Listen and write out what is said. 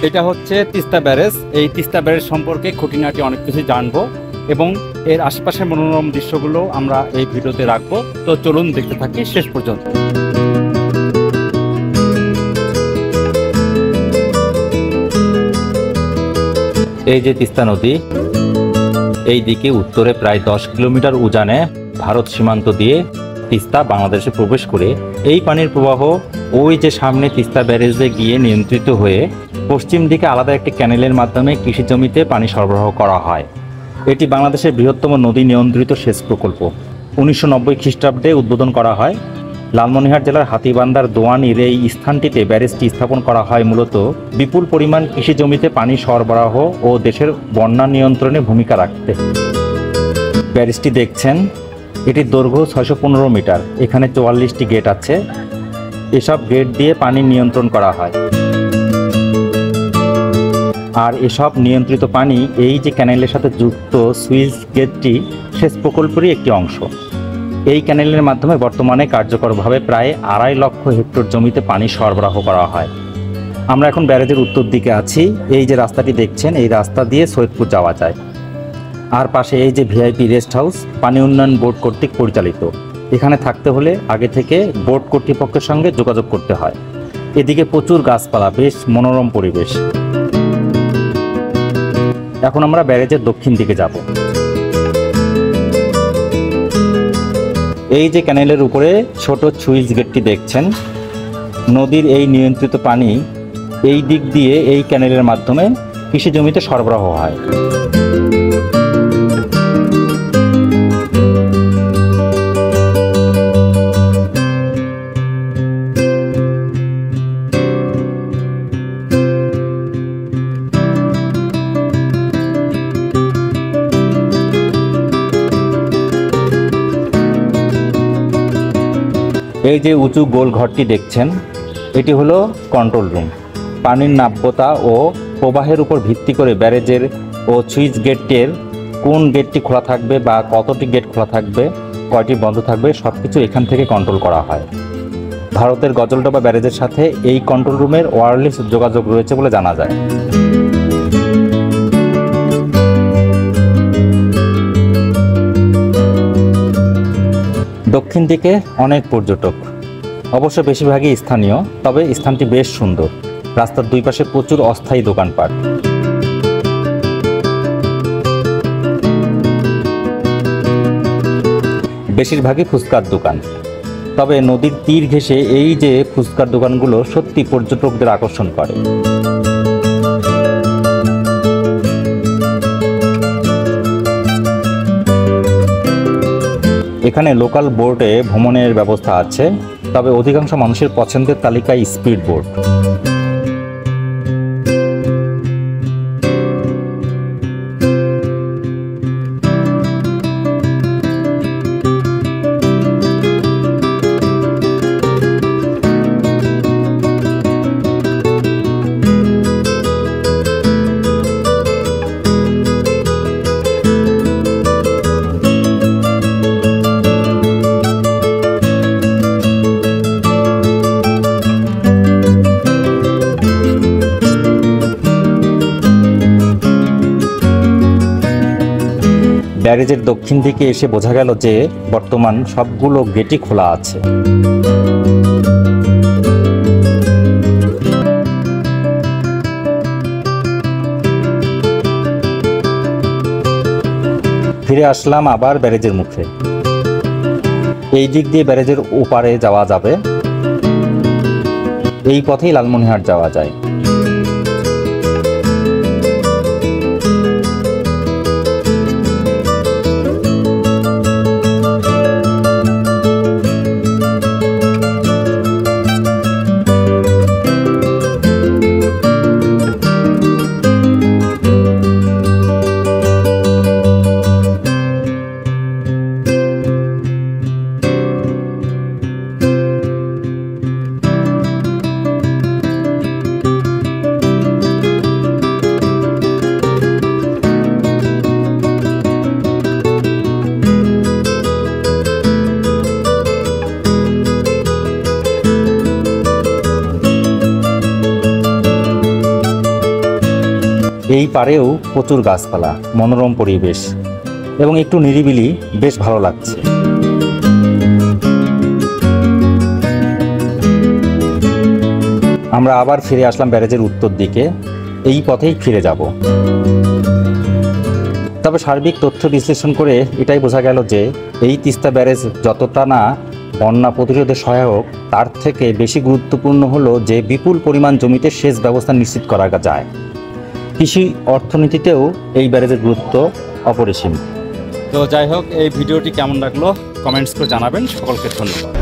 এটা হচ্ছে তিস্তা ব্যারেজ। এই তিস্তা ব্যারেজ সম্পর্কে খুঁটিনাটি অনেক কিছু জানবো এবং এর আশেপাশের মনোরম দৃশ্যগুলো আমরা এই ভিডিওতে রাখবো। তো চলুন দেখতে থাকি শেষ পর্যন্ত। এই যে তিস্তা নদী, এই দিকে উত্তরে প্রায় 10 কিলোমিটার উজানে ভারত সীমান্ত দিয়ে তিস্তা বাংলাদেশে প্রবেশ করে এই পানির প্রবাহ ওই যে সামনে তিস্তা ব্যারেজে গিয়ে নিয়ন্ত্রিত হয়ে পশ্চিম দিকে আলাদা একটি ক্যানেলের মাধ্যমে কৃষি জমিতে পানি সরবরাহ করা হয়। এটি বাংলাদেশের বৃহত্তম নদী নিয়ন্ত্রিত সেচ প্রকল্প। 1990 খ্রিস্টাব্দে উদ্বোধন করা হয়। লালমনিরহাট জেলার হাতীবান্ধার দোয়ানির এই স্থানটিতে ব্যারেজটি স্থাপন করা হয় মূলত বিপুল পরিমাণ কৃষি জমিতে পানি সরবরাহ ও দেশের বন্যা নিয়ন্ত্রণে ভূমিকা রাখতে। ব্যারেজটি দেখছেন, এটির দৈর্ঘ্য 615 মিটার। এখানে 44টি গেট আছে। এসব গেট দিয়ে পানি নিয়ন্ত্রণ করা হয়। আর এসব নিয়ন্ত্রিত পানি এই যে ক্যানেলের সাথে যুক্ত সুইচ গেটটি সেচ প্রকল্পেরই একটি অংশ। এই ক্যানেলের মাধ্যমে বর্তমানে কার্যকরভাবে প্রায় 2.5 লক্ষ হেক্টর জমিতে পানি সরবরাহ করা হয়। আমরা এখন ব্যারেজের উত্তর দিকে আছি। এই যে রাস্তাটি দেখছেন, এই রাস্তা দিয়ে সৈয়দপুর যাওয়া যায়। আর পাশে এই যে ভিআইপি রেস্ট হাউস পানি উন্নয়ন বোর্ড কর্তৃক পরিচালিত। এখানে থাকতে হলে আগে থেকে বোর্ড কর্তৃপক্ষের সঙ্গে যোগাযোগ করতে হয়। এদিকে প্রচুর গাছপালা, বেশ মনোরম পরিবেশ। এখন আমরা ব্যারেজের দক্ষিণ দিকে যাব। এই যে ক্যানেলের উপরে ছোট সুইচ গেটটি দেখছেন, নদীর এই নিয়ন্ত্রিত পানি এই দিক দিয়ে এই ক্যানেলের মাধ্যমে কৃষি জমিতে সরবরাহ হয়। এই যে উঁচু গোল ঘরটি দেখছেন, এটি হলো কন্ট্রোল রুম। পানির নাব্যতা ও প্রবাহের উপর ভিত্তি করে ব্যারেজের ও সুইচ গেটের কোন গেটটি খোলা থাকবে বা কতটি গেট খোলা থাকবে, কয়টি বন্ধ থাকবে, সব কিছু এখান থেকে কন্ট্রোল করা হয়। ভারতের গজলডোবা ব্যারেজের সাথে এই কন্ট্রোল রুমের ওয়্যারলেস যোগাযোগ রয়েছে বলে জানা যায়। দক্ষিণ দিকে অনেক পর্যটক, অবশ্য বেশিরভাগই স্থানীয়, তবে স্থানটি বেশ সুন্দর। রাস্তার দুই পাশে প্রচুর অস্থায়ী দোকানপাট। বেশিরভাগই ফুচকার দোকান। তবে নদীর তীর ঘেঁষে এই যে ফুচকার দোকানগুলো সত্যি পর্যটকদের আকর্ষণ করে। এখানে লোকাল বোটে ভ্রমণের ব্যবস্থা আছে, তবে অধিকাংশ মানুষের পছন্দের তালিকায় স্পিড বোট। ব্যারেজের দক্ষিণ দিকে এসে বোঝা গেল যে বর্তমান সবগুলো গেটই খোলা আছে। ফিরে আসলাম আবার ব্যারেজের মুখে। এই দিক দিয়ে ব্যারেজের ওপারে যাওয়া যাবে। এই পথেই লালমনিরহাট যাওয়া যায়। এই পাড়েও প্রচুর গাছপালা, মনোরম পরিবেশ এবং একটু নিরিবিলি, বেশ ভালো লাগছে। আমরা আবার ফিরে আসলাম ব্যারেজের উত্তর দিকে, এই পথেই ফিরে যাব। তবে সার্বিক তথ্য বিশ্লেষণ করে এটাই বোঝা গেল যে এই তিস্তা ব্যারেজ যতটা না বন্যা প্রতিরোধে সহায়ক, তার থেকে বেশি গুরুত্বপূর্ণ হলো যে বিপুল পরিমাণ জমিতে সেচ ব্যবস্থা নিশ্চিত করা যায়। কৃষি অর্থনীতিতেও এই ব্যারেজের গুরুত্ব অপরিসীম। তো যাই হোক, এই ভিডিওটি কেমন লাগলো কমেন্টস করে জানাবেন। সকলকে ধন্যবাদ।